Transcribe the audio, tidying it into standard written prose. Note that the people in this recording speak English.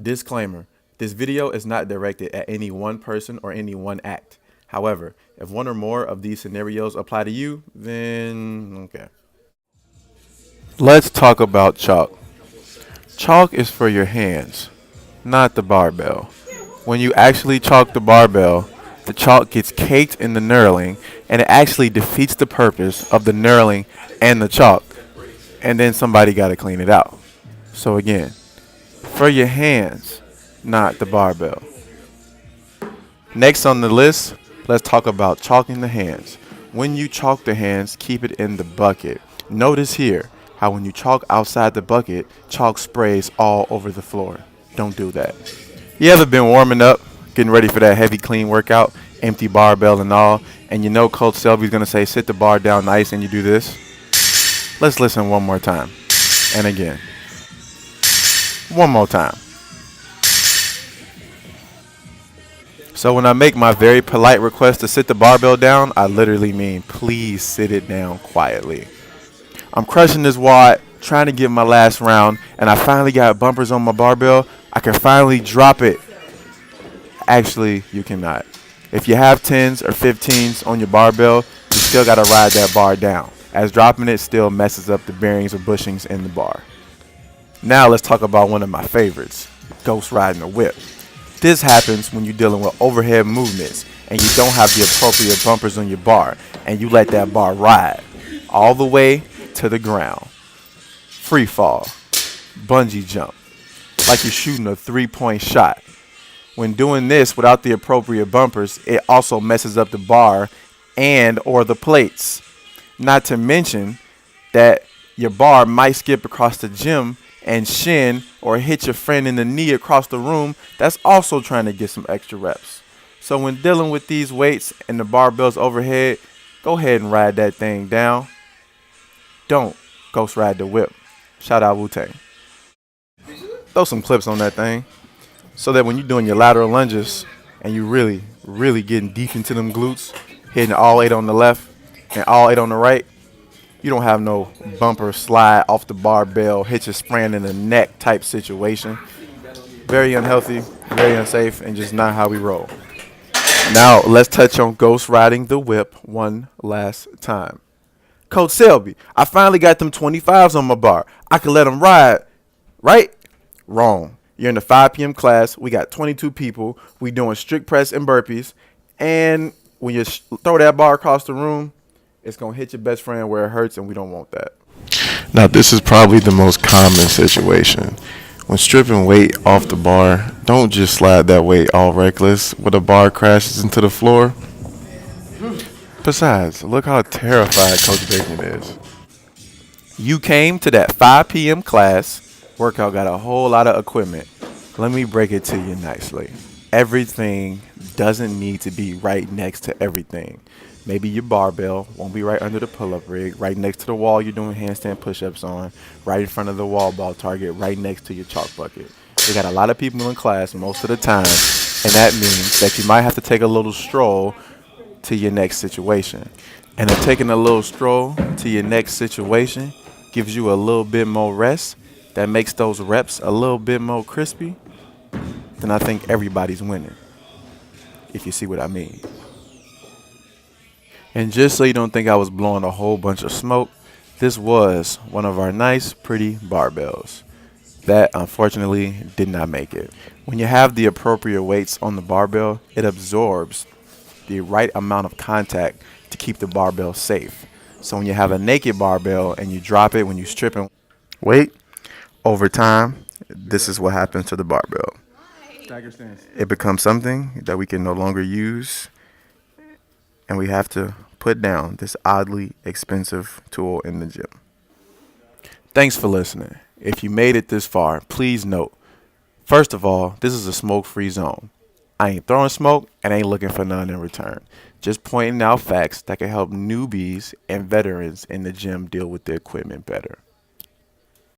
Disclaimer: this video is not directed at any one person or any one act. However, if one or more of these scenarios apply to you, then okay. Let's talk about chalk. Chalk is for your hands, not the barbell. When you actually chalk the barbell, the chalk gets caked in the knurling and it actually defeats the purpose of the knurling and the chalk. And then somebody got to clean it out. So again, for your hands, not the barbell. Next on the list, let's talk about chalking the hands. When you chalk the hands, keep it in the bucket. Notice here how when you chalk outside the bucket, chalk sprays all over the floor. Don't do that. You ever been warming up, getting ready for that heavy clean workout, empty barbell and all, and you know Coach Selby's going to say sit the bar down nice and you do this? Let's listen one more time. And again. One more time. So when I make my very polite request to sit the barbell down, I literally mean please sit it down quietly. I'm crushing this wad, trying to get my last round, and I finally got bumpers on my barbell. I can finally drop it. Actually, you cannot. If you have 10s or 15s on your barbell, you still got to ride that bar down, as dropping it still messes up the bearings or bushings in the bar. Now let's talk about one of my favorites, ghost riding a whip. This happens when you're dealing with overhead movements and you don't have the appropriate bumpers on your bar and you let that bar ride all the way to the ground. Free fall, bungee jump, like you're shooting a 3-point shot. When doing this without the appropriate bumpers, it also messes up the bar and or the plates. Not to mention that your bar might skip across the gym and shin or hit your friend in the knee across the room that's also trying to get some extra reps. So when dealing with these weights and the barbells overhead, go ahead and ride that thing down. Don't ghost ride the whip. Shout out Wu-Tang. Throw some clips on that thing so that when you're doing your lateral lunges and you really getting deep into them glutes, hitting all 8 on the left and all 8 on the right, you don't have no bumper slide off the barbell, hit your sprain in the neck type situation. Very unhealthy, very unsafe, and just not how we roll. Now, let's touch on ghost riding the whip one last time. Coach Selby, I finally got them 25s on my bar. I can let them ride, right? Wrong. You're in the 5 p.m. class. We got 22 people. We doing strict press and burpees. And when you throw that bar across the room, it's going to hit your best friend where it hurts, and we don't want that. Now, this is probably the most common situation. When stripping weight off the bar, don't just slide that weight all reckless where the bar crashes into the floor. Besides, look how terrified Coach Bacon is. You came to that 5 p.m. class. Workout got a whole lot of equipment. Let me break it to you nicely. Everything doesn't need to be right next to everything. Maybe your barbell won't be right under the pull-up rig, right next to the wall you're doing handstand push-ups on, right in front of the wall ball target, right next to your chalk bucket. We got a lot of people in class most of the time, and that means that you might have to take a little stroll to your next situation. And if taking a little stroll to your next situation gives you a little bit more rest, that makes those reps a little bit more crispy, then I think everybody's winning, if you see what I mean. And just so you don't think I was blowing a whole bunch of smoke, this was one of our nice, pretty barbells that unfortunately did not make it. When you have the appropriate weights on the barbell, it absorbs the right amount of contact to keep the barbell safe. So when you have a naked barbell and you drop it when you're stripping weight, over time, this is what happens to the barbell. It becomes something that we can no longer use, and we have to put down this oddly expensive tool in the gym. Thanks for listening. If you made it this far, please note, first of all, this is a smoke-free zone. I ain't throwing smoke and ain't looking for none in return. Just pointing out facts that can help newbies and veterans in the gym deal with the equipment better.